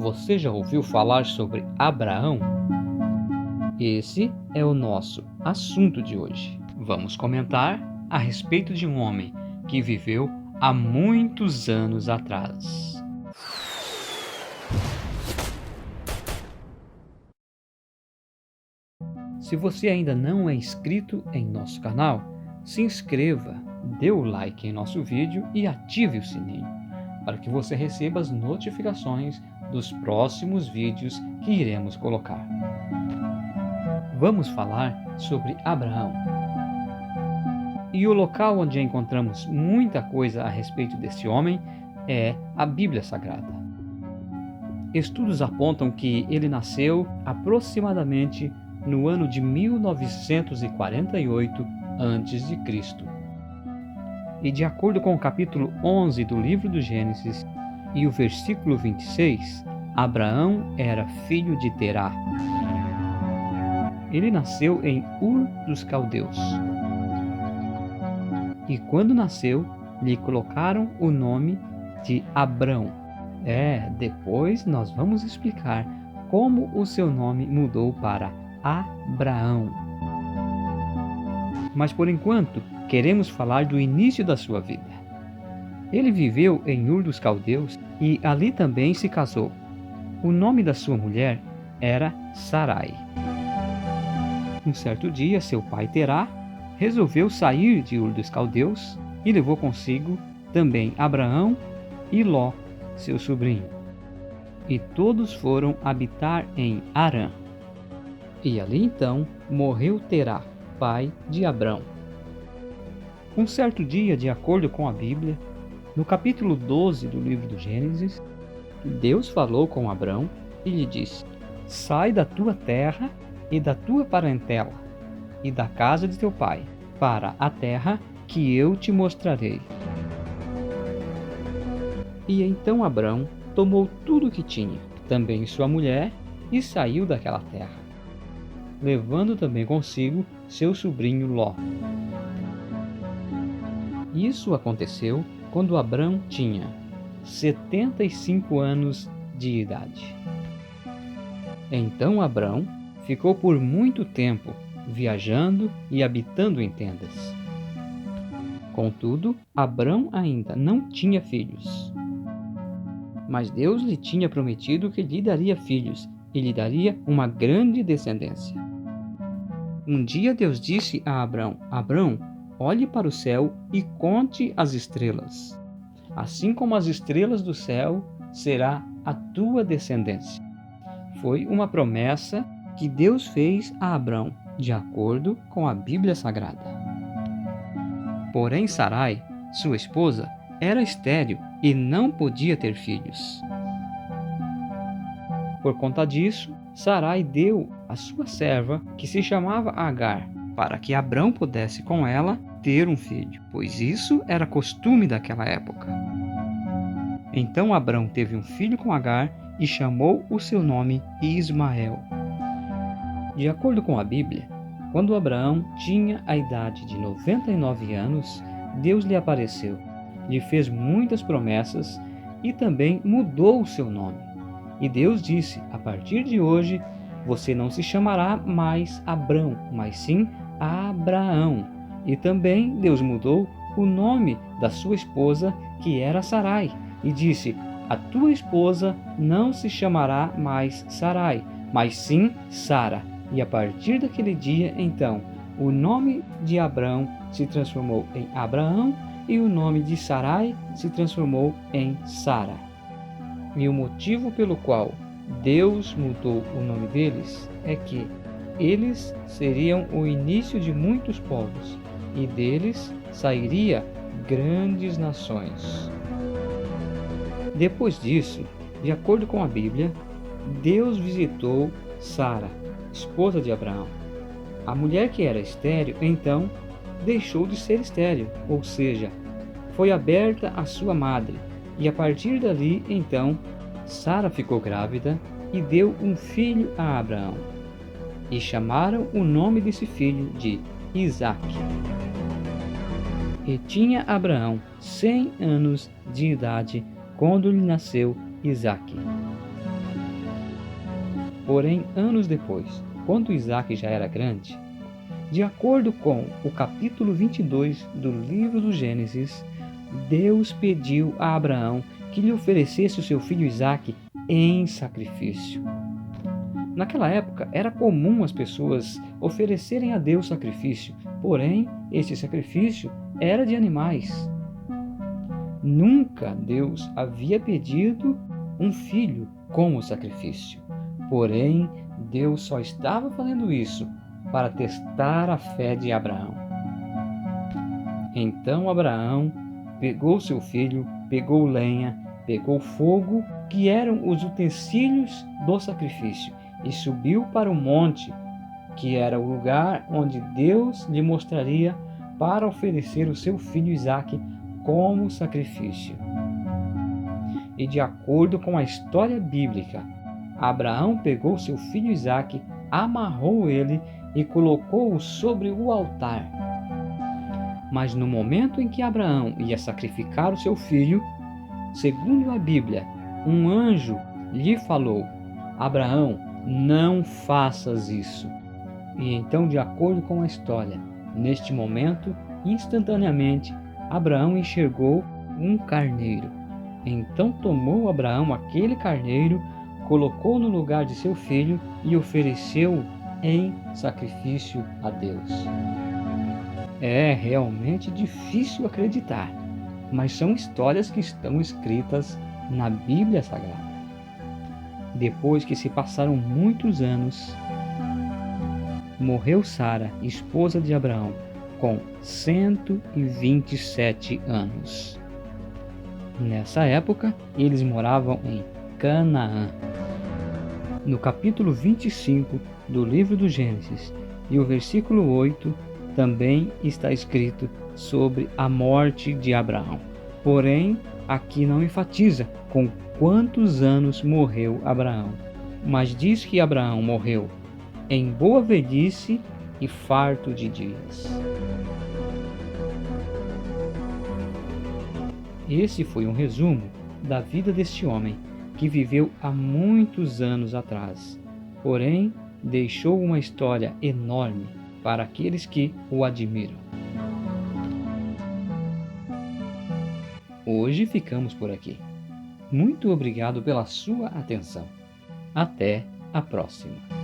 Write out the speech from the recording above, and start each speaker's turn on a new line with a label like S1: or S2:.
S1: Você já ouviu falar sobre Abraão? Esse é o nosso assunto de hoje. Vamos comentar a respeito de um homem que viveu há muitos anos atrás. Se você ainda não é inscrito em nosso canal, se inscreva, dê o like em nosso vídeo e ative o sininho, para que você receba as notificações dos próximos vídeos que iremos colocar. Vamos falar sobre Abraão. E o local onde encontramos muita coisa a respeito desse homem é a Bíblia Sagrada. Estudos apontam que ele nasceu aproximadamente no ano de 1948 a.C. E de acordo com o capítulo 11 do livro do Gênesis e o versículo 26, Abraão era filho de Terá. Ele nasceu em Ur dos Caldeus. E quando nasceu, lhe colocaram o nome de Abrão. Depois nós vamos explicar como o seu nome mudou para Abraão. Mas por enquanto, queremos falar do início da sua vida. Ele viveu em Ur dos Caldeus e ali também se casou. O nome da sua mulher era Sarai. Um certo dia, seu pai Terá resolveu sair de Ur dos Caldeus e levou consigo também Abraão e Ló, seu sobrinho. E todos foram habitar em Harã. E ali então morreu Terá, pai de Abrão. Um certo dia, de acordo com a Bíblia, no capítulo 12 do livro do Gênesis, Deus falou com Abrão e lhe disse: sai da tua terra e da tua parentela e da casa de teu pai, para a terra que eu te mostrarei. E então Abrão tomou tudo o que tinha, também sua mulher, e saiu daquela terra, levando também consigo seu sobrinho Ló. Isso aconteceu quando Abrão tinha 75 anos de idade. Então Abrão ficou por muito tempo viajando e habitando em tendas. Contudo, Abrão ainda não tinha filhos. Mas Deus lhe tinha prometido que lhe daria filhos e lhe daria uma grande descendência. Um dia Deus disse a Abrão: Abrão, olhe para o céu e conte as estrelas. Assim como as estrelas do céu, será a tua descendência. Foi uma promessa que Deus fez a Abrão, de acordo com a Bíblia Sagrada. Porém, Sarai, sua esposa, era estéril e não podia ter filhos. Por conta disso, Sarai deu a sua serva, que se chamava Agar, para que Abrão pudesse com ela ter um filho, pois isso era costume daquela época. Então Abrão teve um filho com Agar e chamou o seu nome Ismael. De acordo com a Bíblia, quando Abraão tinha a idade de 99 anos, Deus lhe apareceu, lhe fez muitas promessas e também mudou o seu nome. E Deus disse: a partir de hoje, você não se chamará mais Abrão, mas sim Abraão. E também Deus mudou o nome da sua esposa, que era Sarai, e disse: a tua esposa não se chamará mais Sarai, mas sim Sara. E a partir daquele dia, então, o nome de Abrão se transformou em Abraão e o nome de Sarai se transformou em Sara. E o motivo pelo qual Deus mudou o nome deles é que eles seriam o início de muitos povos, e deles sairia grandes nações. Depois disso, de acordo com a Bíblia, Deus visitou Sara, esposa de Abraão. A mulher que era estéril, então, deixou de ser estéril, ou seja, foi aberta a sua madre, e a partir dali, então, Sara ficou grávida e deu um filho a Abraão. E chamaram o nome desse filho de Isaque. E tinha Abraão 100 anos de idade quando lhe nasceu Isaque. Porém, anos depois, quando Isaque já era grande, de acordo com o capítulo 22 do livro do Gênesis, Deus pediu a Abraão que lhe oferecesse o seu filho Isaque em sacrifício. Naquela época, era comum as pessoas oferecerem a Deus sacrifício, porém, esse sacrifício era de animais. Nunca Deus havia pedido um filho como sacrifício. Porém, Deus só estava fazendo isso para testar a fé de Abraão. Então Abraão pegou seu filho, pegou lenha, pegou fogo, que eram os utensílios do sacrifício, e subiu para o monte, que era o lugar onde Deus lhe mostraria para oferecer o seu filho Isaque como sacrifício. E de acordo com a história bíblica, Abraão pegou seu filho Isaque, amarrou ele e colocou-o sobre o altar. Mas no momento em que Abraão ia sacrificar o seu filho, segundo a Bíblia, um anjo lhe falou: Abraão, não faças isso. E então, de acordo com a história, neste momento, instantaneamente, Abraão enxergou um carneiro. Então tomou Abraão aquele carneiro, colocou no lugar de seu filho e ofereceu em sacrifício a Deus. É realmente difícil acreditar, mas são histórias que estão escritas na Bíblia Sagrada. Depois que se passaram muitos anos, morreu Sara, esposa de Abraão, com 127 anos. Nessa época, eles moravam em Canaã. No capítulo 25 do livro do Gênesis e o versículo 8, também está escrito sobre a morte de Abraão. Porém, aqui não enfatiza com quantos anos morreu Abraão, mas diz que Abraão morreu em boa velhice e farto de dias. Esse foi um resumo da vida deste homem que viveu há muitos anos atrás, porém deixou uma história enorme para aqueles que o admiram. Hoje ficamos por aqui. Muito obrigado pela sua atenção. Até a próxima.